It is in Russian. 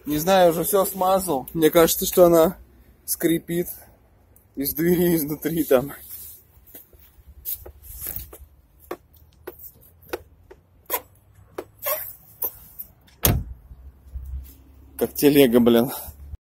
Не знаю, уже все смазал. Мне кажется, что она скрипит из двери изнутри там. Как телега, блин.